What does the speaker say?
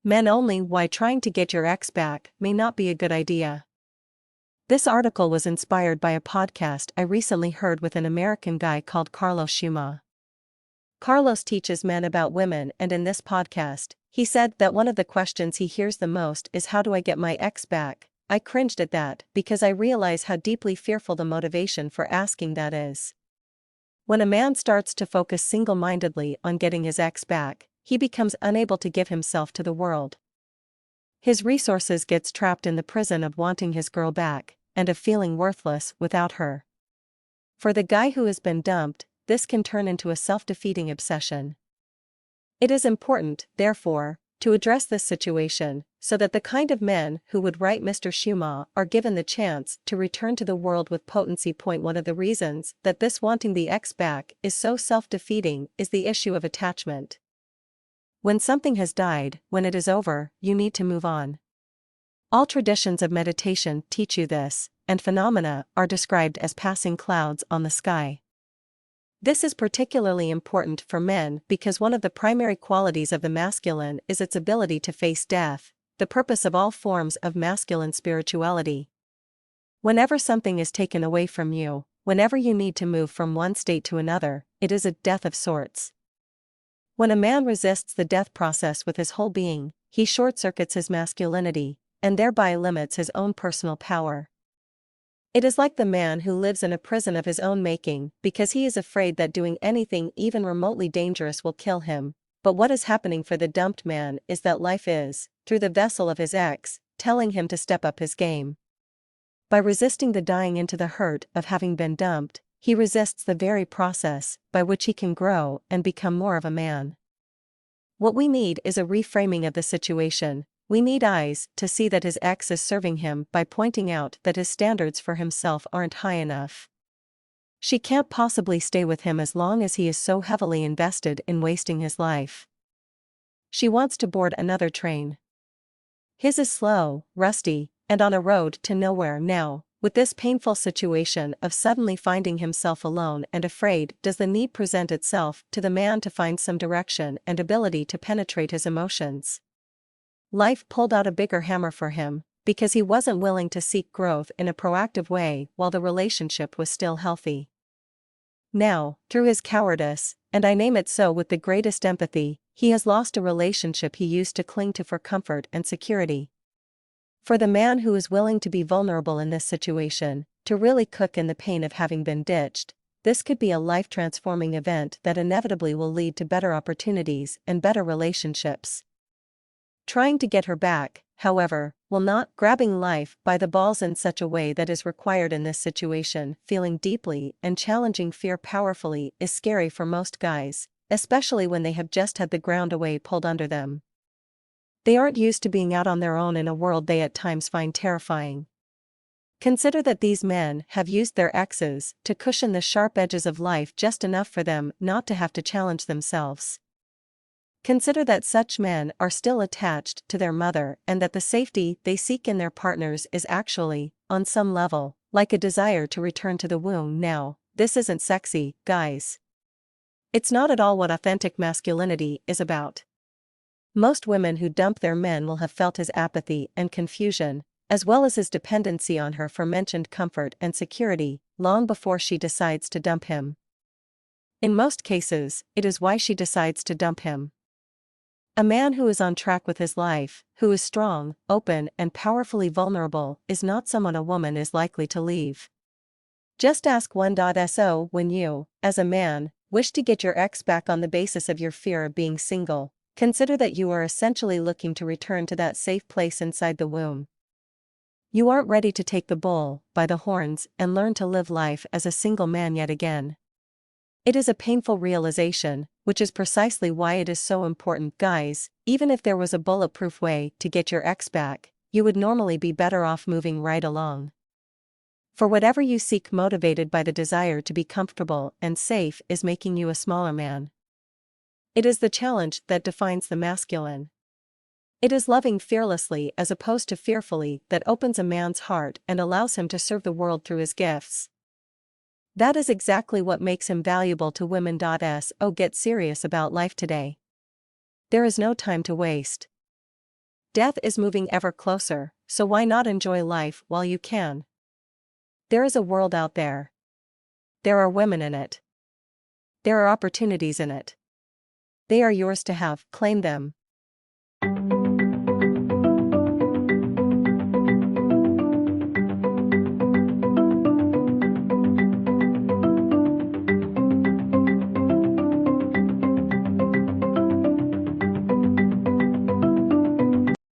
Men Only: Why Trying to Get Your Ex Back May Not Be a Good Idea. This article was inspired by a podcast I recently heard with an American guy called Carlos Schuma. Carlos teaches men about women, and in this podcast, he said that one of the questions he hears the most is, "How do I get my ex back?" I cringed at that because I realize how deeply fearful the motivation for asking that is. When a man starts to focus single-mindedly on getting his ex back, he becomes unable to give himself to the world. His resources gets trapped in the prison of wanting his girl back, and of feeling worthless without her. For the guy who has been dumped, this can turn into a self-defeating obsession. It is important, therefore, to address this situation, so that the kind of men who would write Mr. Schuma are given the chance to return to the world with potency. One of the reasons that this wanting the ex back is so self-defeating is the issue of attachment. When something has died, when it is over, you need to move on. All traditions of meditation teach you this, and phenomena are described as passing clouds on the sky. This is particularly important for men because one of the primary qualities of the masculine is its ability to face death, the purpose of all forms of masculine spirituality. Whenever something is taken away from you, whenever you need to move from one state to another, it is a death of sorts. When a man resists the death process with his whole being, he short-circuits his masculinity, and thereby limits his own personal power. It is like the man who lives in a prison of his own making because he is afraid that doing anything even remotely dangerous will kill him. But what is happening for the dumped man is that life is, through the vessel of his ex, telling him to step up his game. By resisting the dying into the hurt of having been dumped, he resists the very process by which he can grow and become more of a man. What we need is a reframing of the situation. We need eyes to see that his ex is serving him by pointing out that his standards for himself aren't high enough. She can't possibly stay with him as long as he is so heavily invested in wasting his life. She wants to board another train. His is slow, rusty, and on a road to nowhere now. With this painful situation of suddenly finding himself alone and afraid, does the need present itself to the man to find some direction and ability to penetrate his emotions. Life pulled out a bigger hammer for him, because he wasn't willing to seek growth in a proactive way while the relationship was still healthy. Now, through his cowardice, and I name it so with the greatest empathy, he has lost a relationship he used to cling to for comfort and security. For the man who is willing to be vulnerable in this situation, to really cook in the pain of having been ditched, this could be a life-transforming event that inevitably will lead to better opportunities and better relationships. Trying to get her back, however, will not. Grabbing life by the balls in such a way that is required in this situation, feeling deeply and challenging fear powerfully, is scary for most guys, especially when they have just had the ground away pulled under them. They aren't used to being out on their own in a world they at times find terrifying. Consider that these men have used their exes to cushion the sharp edges of life just enough for them not to have to challenge themselves. Consider that such men are still attached to their mother and that the safety they seek in their partners is actually, on some level, like a desire to return to the womb. Now, this isn't sexy, guys. It's not at all what authentic masculinity is about. Most women who dump their men will have felt his apathy and confusion, as well as his dependency on her for mentioned comfort and security, long before she decides to dump him. In most cases, it is why she decides to dump him. A man who is on track with his life, who is strong, open, and powerfully vulnerable, is not someone a woman is likely to leave. Just ask 1.so when you, as a man, wish to get your ex back on the basis of your fear of being single. Consider that you are essentially looking to return to that safe place inside the womb. You aren't ready to take the bull by the horns and learn to live life as a single man yet again. It is a painful realization, which is precisely why it is so important. Guys, even if there was a bulletproof way to get your ex back, you would normally be better off moving right along. For whatever you seek motivated by the desire to be comfortable and safe is making you a smaller man. It is the challenge that defines the masculine. It is loving fearlessly as opposed to fearfully that opens a man's heart and allows him to serve the world through his gifts. That is exactly what makes him valuable to women. So get serious about life today. There is no time to waste. Death is moving ever closer, so why not enjoy life while you can? There is a world out there. There are women in it. There are opportunities in it. They are yours to have, claim them.